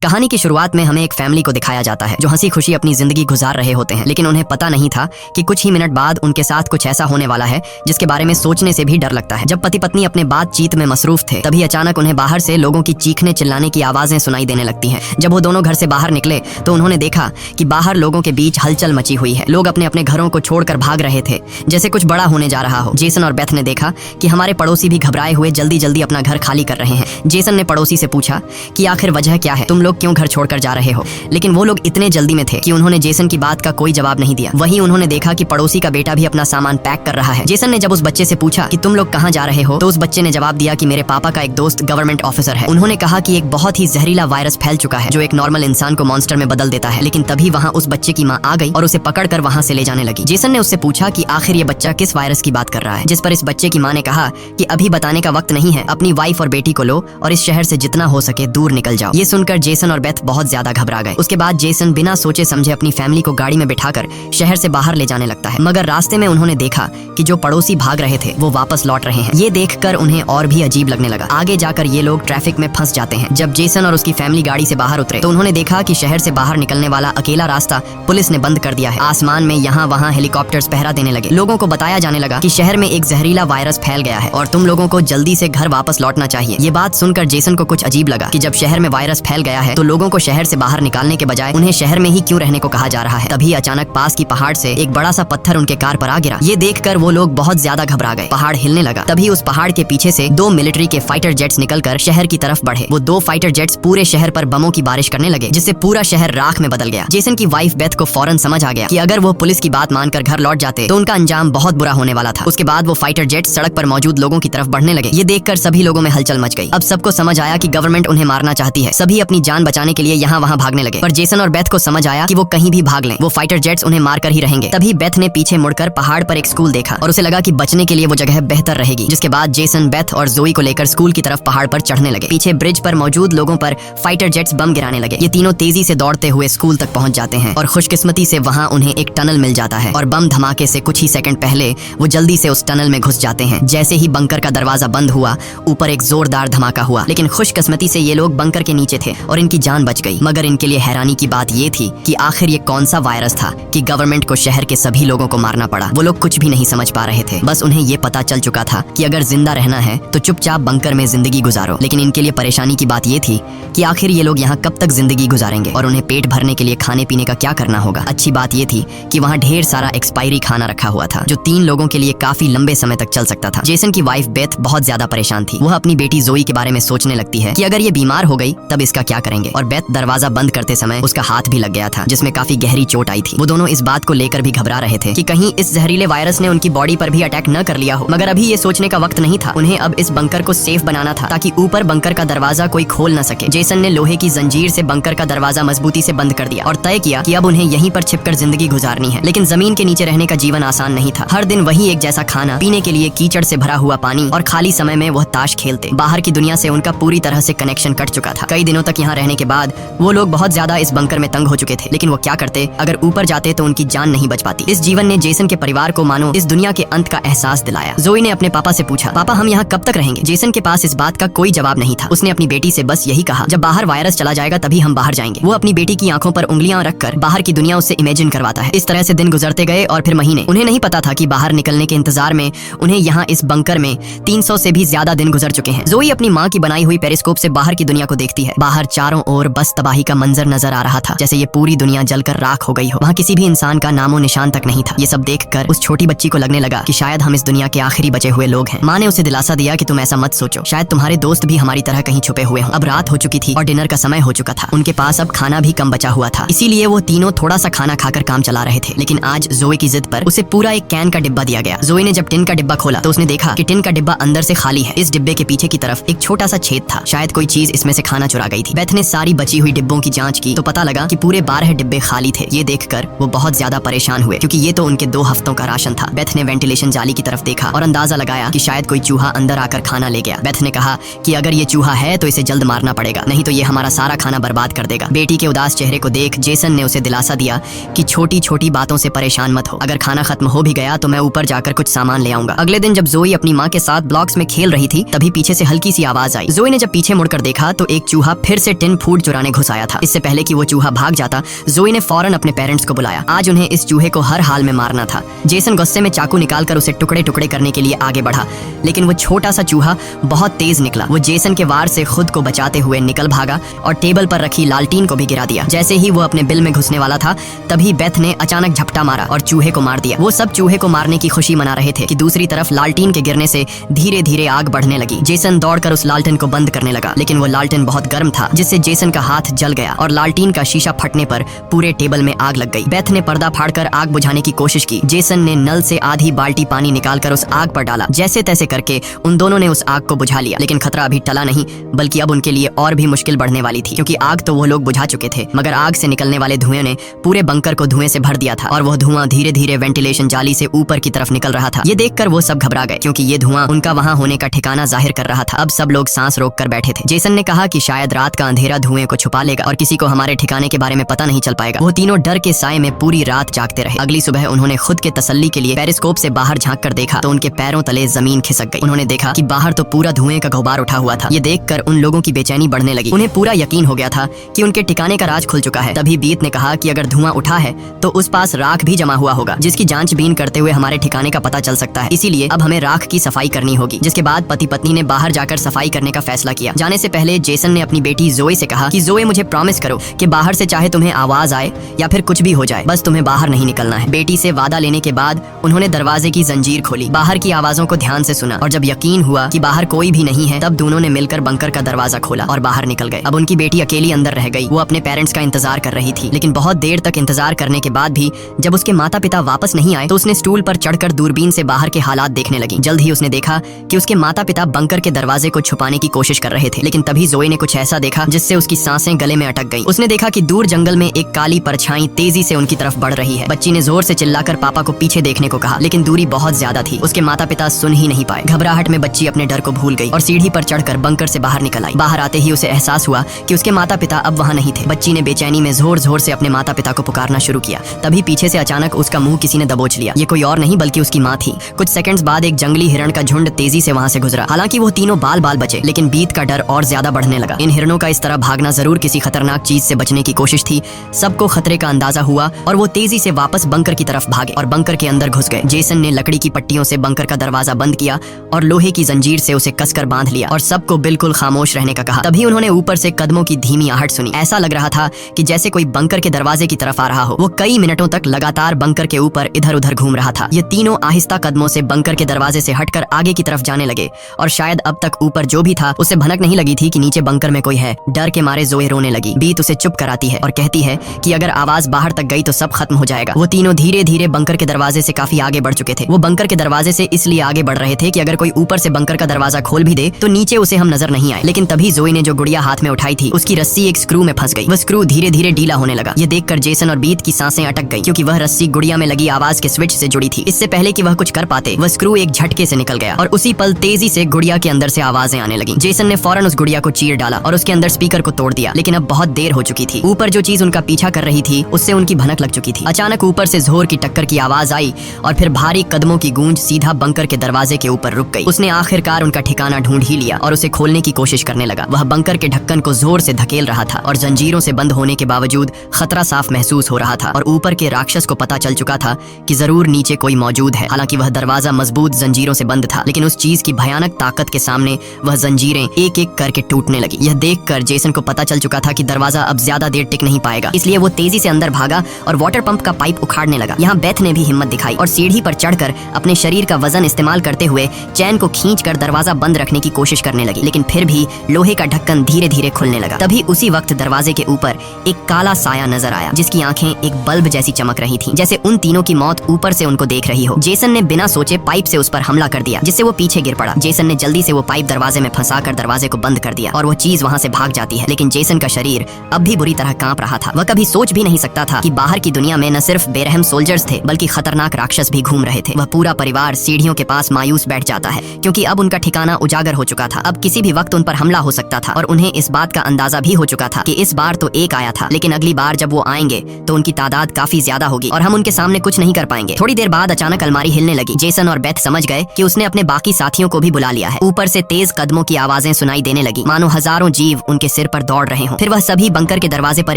कहानी की शुरुआत में हमें एक फैमिली को दिखाया जाता है जो हंसी खुशी अपनी जिंदगी गुजार रहे होते हैं, लेकिन उन्हें पता नहीं था कि कुछ ही मिनट बाद उनके साथ कुछ ऐसा होने वाला है जिसके बारे में सोचने से भी डर लगता है। जब पति पत्नी अपने बातचीत में मसरूफ थे तभी अचानक उन्हें बाहर से लोगों की चीखने चिल्लाने की आवाजें सुनाई देने लगती हैं। जब वो दोनों घर से बाहर निकले तो उन्होंने देखा कि बाहर लोगों के बीच हलचल मची हुई है। लोग अपने अपने घरों को छोड़कर भाग रहे थे जैसे कुछ बड़ा होने जा रहा हो। जेसन और बेथ ने देखा कि हमारे पड़ोसी भी घबराए हुए जल्दी जल्दी अपना घर खाली कर रहे हैं। जेसन ने पड़ोसी से पूछा कि आखिर वजह क्या है, तुम लोग क्यों घर छोड़कर जा रहे हो? लेकिन वो लोग इतने जल्दी में थे कि उन्होंने जेसन की बात का कोई जवाब नहीं दिया। वहीं उन्होंने देखा कि पड़ोसी का बेटा भी अपना सामान पैक कर रहा है। जेसन ने जब उस बच्चे से पूछा कि तुम लोग कहाँ जा रहे हो तो उस बच्चे ने जवाब दिया कि मेरे पापा का एक दोस्त गवर्नमेंट ऑफिसर है। उन्होंने कहा कि एक बहुत ही जहरीला वायरस फैल चुका है जो एक नॉर्मल इंसान को मॉन्स्टर में बदल देता है। लेकिन तभी वहाँ उस बच्चे की माँ आ गई और उसे पकड़कर वहाँ से ले जाने लगी। जेसन ने उससे पूछा कि आखिर ये बच्चा किस वायरस की बात कर रहा है, जिस पर इस बच्चे की माँ ने कहा कि अभी बताने का वक्त नहीं है, अपनी वाइफ और बेटी को लो और इस शहर से जितना हो सके दूर निकल जाओ। ये सुनकर जेसन और बेथ बहुत ज्यादा घबरा गए। उसके बाद जेसन बिना सोचे समझे अपनी फैमिली को गाड़ी में बिठाकर शहर से बाहर ले जाने लगता है। मगर रास्ते में उन्होंने देखा कि जो पड़ोसी भाग रहे थे वो वापस लौट रहे हैं। ये देखकर उन्हें और भी अजीब लगने लगा। आगे जाकर ये लोग ट्रैफिक में फंस जाते हैं। जब जेसन और उसकी फैमिली गाड़ी से बाहर उतरे तो उन्होंने देखा कि शहर से बाहर निकलने वाला अकेला रास्ता पुलिस ने बंद कर दिया है। आसमान में यहाँ वहाँ हेलीकॉप्टर्स पहरा देने लगे। लोगों को बताया जाने लगा कि शहर में एक जहरीला वायरस फैल गया है और तुम लोगों को जल्दी से घर वापस लौटना चाहिए। ये बात सुनकर जेसन को कुछ अजीब लगा कि जब शहर में वायरस फैल गया है तो लोगों को शहर से बाहर निकालने के बजाय उन्हें शहर में ही क्यों रहने को कहा जा रहा है। तभी अचानक पास की पहाड़ से एक बड़ा सा पत्थर उनके कार पर आ गिरा। ये देखकर वो लोग बहुत ज्यादा घबरा गए। पहाड़ हिलने लगा। तभी उस पहाड़ के पीछे से दो मिलिट्री के फाइटर जेट्स निकलकर शहर की तरफ बढ़े। वो दो फाइटर जेट्स पूरे शहर पर बमों की बारिश करने लगे जिससे पूरा शहर राख में बदल गया। जेसन की वाइफ बेथ को फौरन समझ आ गया कि अगर वो पुलिस की बात मानकर घर लौट जाते तो उनका अंजाम बहुत बुरा होने वाला था। उसके बाद वो फाइटर जेट्स सड़क पर मौजूद लोगों की तरफ बढ़ने लगे। ये देखकर सभी लोगों में हलचल मच गई। अब सबको समझ आया कि गवर्नमेंट उन्हें मारना चाहती है। सभी अपनी जान बचाने के लिए यहाँ वहाँ भागने लगे। पर जेसन और बेथ को समझ आया कि वो कहीं भी भाग लें, वो फाइटर जेट्स उन्हें मारकर ही रहेंगे। तभी बेथ ने पीछे मुड़कर पहाड़ पर एक स्कूल देखा और उसे लगा कि बचने के लिए वो जगह बेहतर रहेगी। जिसके बाद जेसन, बेथ और जोई को लेकर स्कूल की तरफ पहाड़ पर चढ़ने लगे। पीछे ब्रिज पर मौजूद लोगों पर फाइटर जेट्स बम गिराने लगे। ये तीनों तेजी से दौड़ते हुए स्कूल तक पहुंच जाते हैं और खुशकिस्मती से वहां उन्हें एक टनल मिल जाता है और बम धमाके से कुछ ही सेकंड पहले वो जल्दी से उस टनल में घुस जाते हैं। जैसे ही बंकर का दरवाजा बंद हुआ ऊपर एक जोरदार धमाका हुआ, लेकिन खुशकिस्मती से ये लोग बंकर के नीचे थे और इनकी जान बच गई। मगर इनके लिए हैरानी की बात ये थी कि आखिर ये कौन सा वायरस था कि गवर्नमेंट को शहर के सभी लोगों को मारना पड़ा। वो लोग कुछ भी नहीं समझ पा रहे थे। बस उन्हें ये पता चल चुका था कि अगर जिंदा रहना है तो चुपचाप बंकर में जिंदगी गुजारो। लेकिन इनके लिए परेशानी की बात ये थी कि आखिर ये लोग यहाँ कब तक जिंदगी गुजारेंगे और उन्हें पेट भरने के लिए खाने पीने का क्या करना होगा। अच्छी बात ये थी कि वहाँ ढेर सारा एक्सपायरी खाना रखा हुआ था जो 3 लोगों के लिए काफी लंबे समय तक चल सकता था। जेसन की वाइफ बेथ बहुत ज्यादा परेशान थी। वह अपनी बेटी जोई के बारे में सोचने लगती है कि अगर ये बीमार हो गई तब इसका क्या करेंगे। और बेथ दरवाजा बंद करते समय उसका हाथ भी लग गया था जिसमें काफी गहरी चोट आई थी। वो दोनों इस बात को लेकर भी घबरा रहे थे कि कहीं इस जहरीले वायरस ने उनकी बॉडी पर भी अटैक न कर लिया हो। मगर अभी ये सोचने का वक्त नहीं था। उन्हें अब इस बंकर को सेफ बनाना था ताकि ऊपर बंकर का दरवाजा कोई खोल न सके। जेसन ने लोहे की जंजीर से बंकर का दरवाजा मजबूती से बंद कर दिया और तय किया कि अब उन्हें यहीं पर छिपकर जिंदगी गुजारनी है। लेकिन जमीन के नीचे रहने का जीवन आसान नहीं था। हर दिन वही एक जैसा खाना, पीने के लिए कीचड़ से भरा हुआ पानी और खाली समय में वह ताश खेलते। बाहर की दुनिया से उनका पूरी तरह से कनेक्शन कट चुका था। कई दिनों तक यहाँ रहने के बाद वो लोग बहुत ज्यादा इस बंकर में तंग हो चुके थे। लेकिन वो क्या करते, अगर ऊपर जाते तो उनकी जान नहीं बच पाती। इस जीवन ने जेसन के परिवार को मानो इस दुनिया के अंत का एहसास दिलाया। जोई ने अपने पापा से पूछा, पापा हम यहाँ कब तक रहेंगे? जेसन के पास इस बात का कोई जवाब नहीं था। उसने अपनी बेटी से बस यही कहा, जब बाहर वायरस चला जाएगा तभी हम बाहर जाएंगे। वो अपनी बेटी की आंखों पर उंगलियां रखकर बाहर की दुनिया उससे इमेजिन करवाता है। इस तरह से दिन गुजरते गए और फिर महीने। उन्हें नहीं पता था कि बाहर निकलने के इंतजार में उन्हें यहाँ इस बंकर में 300 से भी ज्यादा दिन गुजर चुके हैं। जोई अपनी माँ की बनाई हुई पेरिस्कोप से बाहर की दुनिया को देखती है। बाहर चारों ओर बस तबाही का मंजर नजर आ रहा था, जैसे ये पूरी दुनिया जलकर राख हो गई हो। वहाँ किसी भी इंसान का नामो निशान तक नहीं था। ये सब देखकर उस छोटी बच्ची को लगने लगा कि शायद हम इस दुनिया के आखिरी बचे हुए लोग हैं। माँ ने उसे दिलासा दिया कि तुम ऐसा मत सोचो, शायद तुम्हारे दोस्त भी हमारी तरह कहीं छुपे हुए हों। अब रात हो चुकी थी और डिनर का समय हो चुका था। उनके पास अब खाना भी कम बचा हुआ था, इसीलिए वो तीनों थोड़ा सा खाना खाकर काम चला रहे थे। लेकिन आज जोई की जिद पर उसे पूरा एक कैन का डिब्बा दिया गया। जोई ने जब टिन का डिब्बा खोला तो उसने देखा कि टिन का डिब्बा अंदर से खाली है। इस डिब्बे के पीछे की तरफ एक छोटा सा छेद था, शायद कोई चीज इसमें से खाना चुरा गई थी। बेथ ने सारी बची हुई डिब्बों की जांच की तो पता लगा कि पूरे 12 डिब्बे खाली थे। ये देखकर वो बहुत ज्यादा परेशान हुए क्योंकि ये तो उनके 2 हफ्तों का राशन था। बेथ ने वेंटिलेशन जाली की तरफ देखा और अंदाजा लगाया कि शायद कोई चूहा अंदर आकर खाना ले गया। बेथ ने कहा कि अगर ये चूहा है तो इसे जल्द मारना पड़ेगा, नहीं तो ये हमारा सारा खाना बर्बाद कर देगा। बेटी के उदास चेहरे को देख जेसन ने उसे दिलासा दिया कि छोटी छोटी बातों से परेशान मत हो, अगर खाना खत्म हो भी गया तो मैं ऊपर जाकर कुछ सामान ले आऊंगा। अगले दिन जब जोई अपनी माँ के साथ ब्लॉक्स में खेल रही थी तभी पीछे से हल्की सी आवाज आई। जोई ने जब पीछे मुड़कर देखा तो एक चूहा फिर से टिन लालटेन फूड चुराने घुस आया था। इससे पहले कि वो चूहा भाग जाता, जोई ने फौरन अपने पेरेंट्स को बुलाया। आज उन्हें इस चूहे को हर हाल में मारना था। जेसन गुस्से में चाकू निकालकर उसे टुकड़े टुकड़े करने के लिए आगे बढ़ा, लेकिन वो छोटा सा चूहा बहुत तेज निकला। वो जेसन के वार से खुद को बचाते हुए निकल भागा और टेबल पर रखी लालटीन को भी गिरा दिया। जैसे ही वो अपने बिल में घुसने वाला था, तभी बेथ ने अचानक झपटा मारा और चूहे को मार दिया। वो सब चूहे को मारने की खुशी मना रहे थे कि दूसरी तरफ लालटीन के गिरने से धीरे धीरे आग बढ़ने लगी। जेसन दौड़कर उस लालटेन को बंद करने लगा, लेकिन वो लालटेन बहुत गर्म था, जिससे जेसन का हाथ जल गया और लालटीन का शीशा फटने पर पूरे टेबल में आग लग गई। बेथ ने पर्दा फाड़कर आग बुझाने की कोशिश की। जेसन ने नल से आधी बाल्टी पानी निकालकर उस आग पर डाला। जैसे तैसे करके उन दोनों ने उस आग को बुझा लिया, लेकिन खतरा अभी टला नहीं, बल्कि अब उनके लिए और भी मुश्किल बढ़ने वाली थी, क्योंकि आग तो वो लोग बुझा चुके थे, मगर आग से निकलने वाले धुएं ने पूरे बंकर को धुएं से भर दिया था और वह धुआं धीरे धीरे वेंटिलेशन जाली से ऊपर की तरफ निकल रहा था। ये देखकर वो सब घबरा गए, क्योंकि ये धुआं उनका वहां होने का ठिकाना जाहिर कर रहा था। अब सब लोग सांस रोक कर बैठे थे। जेसन ने कहा कि शायद रात का अंधेरा धुएं को छुपा लेगा और किसी को हमारे ठिकाने के बारे में पता नहीं चल पाएगा। वो तीनों डर के साए में पूरी रात जागते रहे। अगली सुबह उन्होंने खुद के तसल्ली के लिए पेरिस्कोप से बाहर झांक कर देखा तो उनके पैरों तले जमीन खिसक गई। उन्होंने देखा कि बाहर तो पूरा धुएं का गुबार उठा हुआ था। ये देखकर उन लोगों की बेचैनी बढ़ने लगी। उन्हें पूरा यकीन हो गया था कि उनके ठिकाने का राज खुल चुका है। तभी बीत ने कहा कि अगर धुआं उठा है तो उस पास राख भी जमा हुआ होगा, जिसकी जांचबीन करते हुए हमारे ठिकाने का पता चल सकता है। इसीलिए अब हमें राख की सफाई करनी होगी। जिसके बाद पति पत्नी ने बाहर जाकर सफाई करने का फैसला किया। जाने से पहले जेसन ने अपनी बेटी जोए से कहा कि जोए, मुझे प्रॉमिस करो कि बाहर से चाहे तुम्हें आवाज आए या फिर कुछ भी हो जाए, बस तुम्हें बाहर नहीं निकलना है। बेटी से वादा लेने के बाद उन्होंने दरवाजे की जंजीर खोली, बाहर की आवाजों को ध्यान से सुना और जब यकीन हुआ कि बाहर कोई भी नहीं है, तब दोनों ने मिलकर बंकर का दरवाजा खोला और बाहर निकल गए। अब उनकी बेटी अकेली अंदर रह गई। वो अपने पेरेंट्स का इंतजार कर रही थी, लेकिन बहुत देर तक इंतजार करने के बाद भी जब उसके माता पिता वापस नहीं आए तो उसने स्टूल पर चढ़कर दूरबीन से बाहर के हालात देखने लगी। जल्द ही उसने देखा कि उसके माता पिता बंकर के दरवाजे को छुपाने की कोशिश कर रहे थे, लेकिन तभी जोए ने कुछ ऐसा देखा जिससे उसकी सांसें गले में अटक गईं। उसने देखा कि दूर जंगल में एक काली परछाई तेजी से उनकी तरफ बढ़ रही है। बच्ची ने जोर से चिल्लाकर पापा को पीछे देखने को कहा, लेकिन दूरी बहुत ज्यादा थी। उसके माता पिता सुन ही नहीं पाए। घबराहट में बच्ची अपने डर को भूल गई और सीढ़ी पर चढ़कर बंकर से बाहर निकल आई। बाहर आते ही उसे एहसास हुआ कि उसके माता पिता अब वहाँ नहीं थे। बच्ची ने बेचैनी में जोर जोर से अपने माता पिता को पुकारना शुरू किया। तभी पीछे से अचानक उसका मुंह किसी ने दबोच लिया। ये कोई और नहीं बल्कि उसकी माँ थी। कुछ सेकंड्स बाद एक जंगली हिरण का झुंड तेजी से वहाँ से गुजरा। हालांकि वो तीनों बाल बाल बचे, लेकिन बीत का डर और ज्यादा बढ़ने लगा। इन हिरणों का इस तरह भागना जरूर किसी खतरनाक चीज से बचने की कोशिश थी। सबको खतरे का अंदाजा हुआ और वो तेजी से वापस बंकर की तरफ भागे और बंकर के अंदर घुस गए। जेसन ने लकड़ी की पट्टियों से बंकर का दरवाजा बंद किया और लोहे की जंजीर से उसे कसकर बांध लिया और सबको बिल्कुल खामोश रहने का कहा। तभी उन्होंने ऊपर से कदमों की धीमी आहट सुनी। ऐसा लग रहा था कि जैसे कोई बंकर के दरवाजे की तरफ आ रहा हो। वो कई मिनटों तक लगातार बंकर के ऊपर इधर उधर घूम रहा था। ये तीनों आहिस्ता कदमों से बंकर के दरवाजे से हटकर आगे की तरफ जाने लगे और शायद अब तक ऊपर जो भी था उसे भनक नहीं लगी थी कि नीचे बंकर में कोई है। डर के मारे जोए रोने लगी। बीत उसे चुप कराती है और कहती है कि अगर आवाज बाहर तक गई तो सब खत्म हो जाएगा। वो तीनों धीरे धीरे बंकर के दरवाजे से काफी आगे बढ़ चुके थे। वो बंकर के दरवाजे से इसलिए आगे बढ़ रहे थे कि अगर कोई ऊपर से बंकर का दरवाजा खोल भी दे तो नीचे उसे हम नजर नहीं आए। लेकिन तभी जोए ने जो गुड़िया हाथ में उठाई थी उसकी रस्सी एक स्क्रू में फंस गई। वह स्क्रू धीरे धीरे ढीला होने लगा। ये देखकर जेसन और बीत की सांसें अटक गई, क्योंकि वह रस्सी गुड़िया में लगी आवाज के स्विच से जुड़ी थी। इससे पहले कि वह कुछ कर पाते वह स्क्रू एक झटके से निकल गया और उसी पल तेजी से गुड़िया के अंदर से आवाजें आने लगी। जेसन ने फौरन उस गुड़िया को चीर डाला और उसके अंदर स्पीकर को तोड़ दिया, लेकिन अब बहुत देर हो चुकी थी। ऊपर जो चीज उनका पीछा कर रही थी उससे उनकी भनक लग चुकी थी। अचानक ऊपर से जोर की टक्कर की आवाज आई और फिर भारी कदमों की गूंज सीधा बंकर के दरवाजे के ऊपर रुक गई। उसने आखिरकार उनका ठिकाना ढूंढ ही लिया और उसे खोलने की कोशिश करने लगा। वह बंकर के ढक्कन को जोर से धकेल रहा था और जंजीरों से बंद होने के बावजूद खतरा साफ महसूस हो रहा था और ऊपर के राक्षस को पता चल चुका था कि जरूर नीचे कोई मौजूद है। हालांकि वह दरवाजा मजबूत जंजीरों से बंद था, लेकिन उस चीज की भयानक ताकत के सामने वह जंजीरें एक एक करके टूटने लगी। यह देखकर जेसन को पता चल चुका था कि दरवाजा अब ज्यादा देर टिक नहीं पाएगा, इसलिए वो तेजी से अंदर भागा और वाटर पंप का पाइप उखाड़ने लगा। यहाँ बेथ ने भी हिम्मत दिखाई और सीढ़ी पर चढ़कर अपने शरीर का वजन इस्तेमाल करते हुए चैन को खींचकर दरवाजा बंद रखने की कोशिश करने लगी, लेकिन फिर भी लोहे का ढक्कन धीरे धीरे खुलने लगा। तभी उसी वक्त दरवाजे के ऊपर एक काला साया नजर आया, जिसकी आंखें एक बल्ब जैसी चमक रही थीं, जैसे उन तीनों की मौत ऊपर से उनको देख रही हो। जेसन ने बिना सोचे पाइप से उस पर हमला कर दिया, जिससे वो पीछे गिर पड़ा। जेसन ने जल्दी से वो पाइप दरवाजे में फंसाकर दरवाजे को बंद कर दिया और वो चीज वहाँ से भाग जाती है, लेकिन जेसन का शरीर अब भी बुरी तरह कांप रहा था। वह कभी सोच भी नहीं सकता था कि बाहर की दुनिया में न सिर्फ बेरहम सोल्जर्स थे बल्कि खतरनाक राक्षस भी घूम रहे थे। वह पूरा परिवार सीढ़ियों के पास मायूस बैठ जाता है, क्योंकि अब उनका ठिकाना उजागर हो चुका था। अब किसी भी वक्त उन पर हमला हो सकता था और उन्हें इस बात का अंदाजा भी हो चुका था कि इस बार तो एक आया था, लेकिन अगली बार जब वो आएंगे तो उनकी तादाद काफी ज्यादा होगी और हम उनके सामने कुछ नहीं कर पाएंगे। थोड़ी देर बाद अचानक अलमारी हिलने लगी। जेसन और बेथ समझ गए कि उसने अपने बाकी साथियों को भी बुला लिया है। ऊपर से तेज कदमों की आवाजें सुनाई देने लगी, मानो हजारों जीव उनके सिर पर दौड़ रहे हों। फिर वह सभी बंकर के दरवाजे पर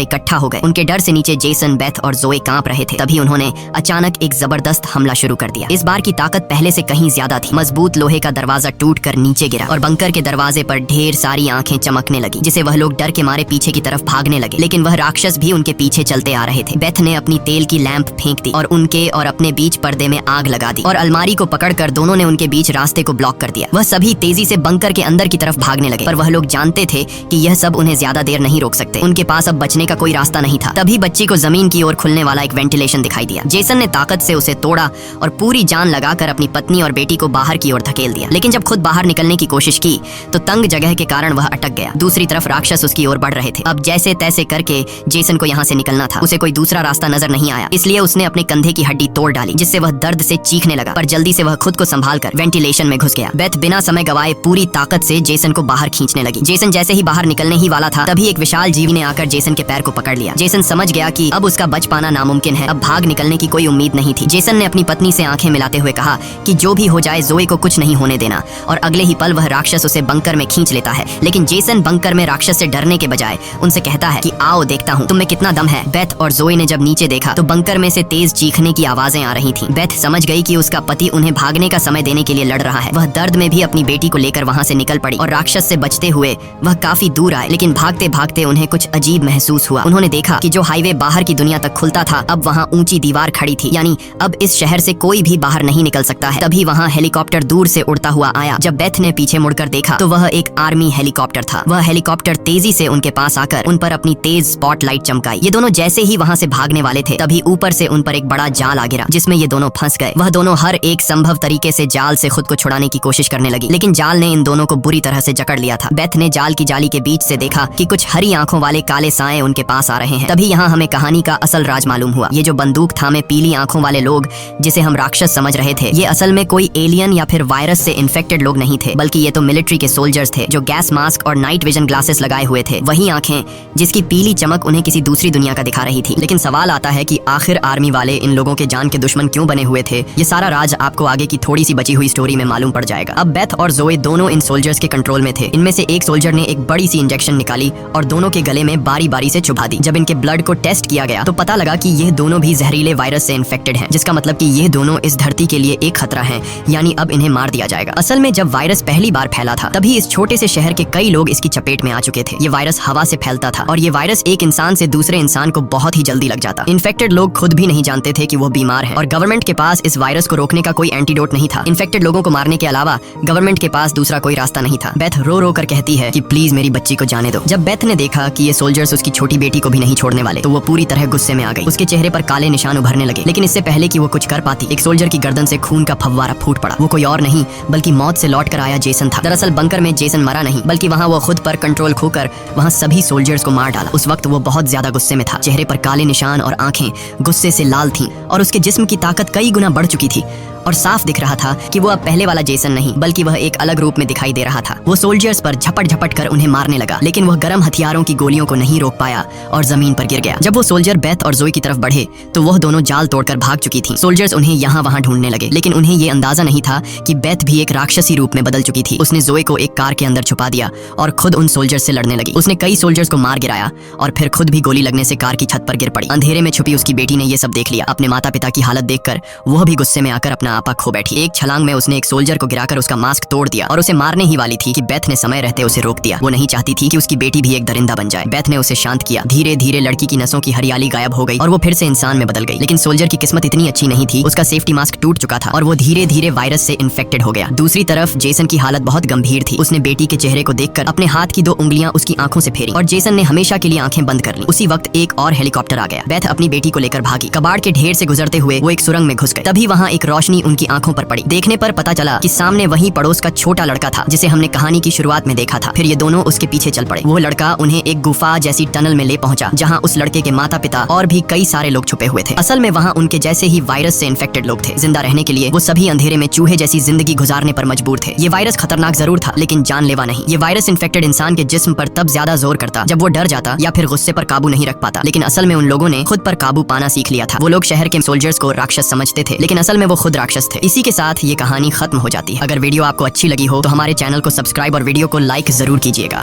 इकट्ठा हो गए। उनके डर से नीचे जेसन, बेथ और जोए कांप रहे थे। तभी उन्होंने अचानक एक जबरदस्त हमला शुरू कर दिया। इस बार की ताकत पहले से कहीं ज्यादा थी। मजबूत लोहे का दरवाजा टूटकर नीचे गिरा और बंकर के दरवाजे पर ढेर सारी आंखें चमकने लगी, जिसे वह लोग डर के मारे पीछे की तरफ भागने लगे। लेकिन वह राक्षस भी उनके पीछे चलते आ रहे थे। बेथ ने अपनी तेल की लैंप फेंक दी और उनके और अपने बीच पर्दे में आग लगा दी और अलमारी को पकड़कर दोनों ने उनके बीच रास्ते को ब्लॉक कर दिया। वह सभी तेजी से बंकर के अंदर की तरफ भागने लगे, पर वह लोग जानते थे कि यह सब उन्हें ज्यादा देर नहीं रोक सकते। उनके पास अब बचने का कोई रास्ता नहीं था। तभी बच्ची को जमीन की ओर खुलने वाला एक वेंटिलेशन दिखाई दिया। जेसन ने ताकत से उसे तोड़ा और पूरी जान लगाकर अपनी पत्नी और बेटी को बाहर की ओर धकेल दिया। लेकिन जब खुद बाहर निकलने की कोशिश की तो तंग जगह के कारण वह अटक गया। दूसरी तरफ राक्षस उसकी ओर बढ़ रहे थे। अब जैसे तैसे करके जेसन को यहाँ से निकलना था। उसे कोई दूसरा रास्ता नजर नहीं आया, इसलिए उसने अपने कंधे की हड्डी तोड़ डाली, जिससे वह दर्द से चीखने लगा। पर जल्दी से वह खुद को संभालकर वेंटिलेशन में घुस गया। बेथ बिना समय गवाए पूरी ताकत से जेसन को बाहर खींचने लगी। जेसन जैसे ही बाहर निकलने ही वाला था, तभी एक विशाल जीवी ने आकर जेसन के पैर को पकड़ लिया। जेसन समझ गया कि अब उसका बच पाना नामुमकिन है। अब भाग निकलने की कोई उम्मीद नहीं थी। जेसन ने अपनी पत्नी से आंखें मिलाते हुए कहा कि जो भी हो जाए जोए को कुछ नहीं होने देना, और अगले ही पल वह राक्षस उसे बंकर में खींच लेता है। लेकिन जेसन बंकर में राक्षस से डरने के बजाय उनसे कहता है कि आओ देखता हूँ तुम में कितना दम है। बेथ और जोए ने जब नीचे देखा तो बंकर में से तेज चीखने की आवाजें आ रही थीं। बेथ समझ गई कि उसका पति उन्हें भागने का समय देने के लिए लड़ रहा है। वह दर्द में भी अपनी बेटी को लेकर वहाँ से निकल पड़ी और राक्षस से बचते हुए वह काफी दूर आए। लेकिन भागते भागते उन्हें कुछ अजीब महसूस हुआ। उन्होंने देखा कि जो हाईवे बाहर की दुनिया तक खुलता था, अब वहाँ ऊंची दीवार खड़ी थी, यानी अब इस शहर से कोई भी बाहर नहीं निकल सकता है। तभी वहाँ हेलीकॉप्टर दूर से उड़ता हुआ आया। जब बेथ ने पीछे मुड़कर देखा तो वह एक आर्मी हेलीकॉप्टर था। वह हेलीकॉप्टर तेजी से उनके पास आकर उन पर अपनी तेज स्पॉटलाइट चमकाई। ये दोनों जैसे ही वहाँ से भागने वाले थे, तभी ऊपर से उन पर एक बड़ा जाल आ गिरा, जिसमें ये दोनों फंस गए। वह दोनों हर एक संभव तरीके से जाल से खुद को छुड़ाने की कोशिश करने लगी, लेकिन जाल ने इन दोनों को बुरी तरह से जकड़ लिया था। बेथ ने जाल की जाली के बीच से देखा कि कुछ हरी आंखों वाले काले साए उनके पास आ रहे हैं। तभी यहाँ हमें कहानी का असल राज मालूम हुआ। ये जो बंदूक थामे पीली आंखों वाले लोग, जिसे हम राक्षस समझ रहे थे, ये असल में कोई एलियन या फिर वायरस से इन्फेक्टेड लोग नहीं थे, बल्कि ये तो मिलिट्री के सोल्जर्स थे, जो गैस मास्क और नाइट विजन ग्लासेस लगाए हुए थे। वही आंखें जिसकी पीली चमक उन्हें किसी दूसरी दुनिया का दिखा रही थी। लेकिन सवाल आता है कि आखिर आर्मी वाले इन लोगों के जान के दुश्मन क्यों बने हुए थे? ये सारा राज आपको आगे की थोड़ी सी बची हुई स्टोरी में मालूम पड़ जाएगा। अब बेथ और जोए दोनों इन सोल्जर्स के कंट्रोल में थे। इनमें से एक सोल्जर ने एक बड़ी सी इंजेक्शन निकाली और दोनों के गले में बारी बारी से चुभा दी। जब इनके ब्लड को टेस्ट किया गया तो पता लगा कि ये दोनों भी जहरीले वायरस से इन्फेक्टेड हैं, जिसका मतलब कि ये दोनों इस धरती के लिए एक खतरा हैं, यानी अब इन्हें मार दिया जाएगा। असल में जब वायरस पहली बार फैला था, तभी इस छोटे से शहर के कई लोग इसकी चपेट में आ चुके थे। ये वायरस हवा से फैलता था और ये वायरस एक इंसान से दूसरे इंसान को बहुत ही जल्दी लग जाता। इन्फेक्टेड लोग खुद भी नहीं जानते थे कि वो बीमार हैं और गवर्नमेंट के पास इस वायरस को रोकने का कोई एंटीडोट नहीं था। इन्फेक्टेड लोगों को मारने के अलावा गवर्नमेंट के पास दूसरा कोई रास्ता नहीं था। बेथ रो रो कर कहती है कि प्लीज मेरी बच्ची को जाने दो। जब बेथ ने देखा कि ये सोल्जर्स उसकी छोटी बेटी को भी नहीं छोड़ने वाले, तो वो पूरी तरह गुस्से में आ गई। उसके चेहरे पर काले निशान उभरने लगे, लेकिन इससे पहले कि वो कुछ कर पाती, एक सोल्जर की गर्दन से खून का फव्वारा फूट पड़ा। वो कोई और नहीं बल्कि मौत से लौट कर आया जेसन था। दरअसल बंकर में जेसन मरा नहीं, बल्कि वहाँ वो खुद पर कंट्रोल खोकर वहाँ सभी सोल्जर्स को मार डाला। उस वक्त वो बहुत ज्यादा गुस्से में था। चेहरे पर काले निशान और आंखें गुस्से से लाल थीं और उसके जिस्म की ताकत कई गुना बढ़ चुकी थी और साफ दिख रहा था कि वो अब पहले वाला जेसन नहीं, बल्कि वह एक अलग रूप में दिखाई दे रहा था। वो सोल्जर्स पर झपट झपट कर उन्हें मारने लगा, लेकिन वह गर्म हथियारों की गोलियों को नहीं रोक पाया और जमीन पर गिर गया। जब वो सोल्जर बेथ और जोए की तरफ बढ़े तो वह दोनों जाल तोड़कर भाग चुकी थी। सोल्जर्स उन्हें यहाँ वहाँ ढूंढने लगे, लेकिन उन्हें ये अंदाजा नहीं था कि बेथ भी एक राक्षसी रूप में बदल चुकी थी। उसने जोए को एक कार के अंदर छुपा दिया और खुद उन सोल्जर्स से लड़ने लगी। उसने कई सोल्जर्स को मार गिराया और फिर खुद भी गोली लगने से कार की छत पर गिर पड़ी। अंधेरे में छुपी उसकी बेटी ने ये सब देख लिया। अपने माता पिता की हालत देखकर वह भी गुस्से में आकर अपना आपा खो बैठी। एक छलांग में उसने एक सोल्जर को गिराकर उसका मास्क तोड़ दिया और उसे मारने ही वाली थी कि बेथ ने समय रहते उसे रोक दिया। वो नहीं चाहती थी कि उसकी बेटी भी एक दरिंदा बन जाए। बेथ ने उसे शांत किया। धीरे धीरे लड़की की नसों की हरियाली गायब हो गई और वो फिर से इंसान में बदल गई। लेकिन सोल्जर की किस्मत इतनी अच्छी नहीं थी। उसका सेफ्टी मास्क टूट चुका था और वो धीरे धीरे वायरस से इन्फेक्टेड हो गया। दूसरी तरफ जेसन की हालत बहुत गंभीर थी। उसने बेटी के चेहरे को देखकर अपने हाथ की 2 उंगलियां उसकी आंखों से फेरी और जेसन ने हमेशा के लिए आंखें बंद कर ली। उसी वक्त एक और हेलीकॉप्टर आ गया। बेथ अपनी बेटी को लेकर भागी। कबाड़ के ढेर से गुजरते हुए वो एक सुरंग में घुस गए। तभी वहाँ एक रोशनी उनकी आंखों पर पड़ी। देखने पर पता चला कि सामने वही पड़ोस का छोटा लड़का था जिसे हमने कहानी की शुरुआत में देखा था। फिर ये दोनों उसके पीछे चल पड़े। वो लड़का उन्हें एक गुफा जैसी टनल में ले पहुंचा, जहां उस लड़के के माता पिता और भी कई सारे लोग छुपे हुए थे। असल में वहां उनके जैसे ही वायरस से इन्फेक्टेड लोग थे। जिंदा रहने के लिए वो सभी अंधेरे में चूहे जैसी जिंदगी गुजारने पर मजबूर थे। ये वायरस खतरनाक जरूर था, लेकिन जानलेवा नहीं। ये वायरस इन्फेक्टेड इंसान के जिस्म पर तब ज्यादा जोर करता जब वो डर जाता या फिर गुस्से पर काबू नहीं रख पाता। लेकिन असल में उन लोगों ने खुद पर काबू पाना सीख लिया था। वो लोग शहर के सोल्जर्स को राक्षस समझते थे, लेकिन असल में वो खुद राक्षस थे। इसी के साथ ये कहानी खत्म हो जाती है। अगर वीडियो आपको अच्छी लगी हो तो हमारे चैनल को सब्सक्राइब और वीडियो को लाइक जरूर कीजिएगा।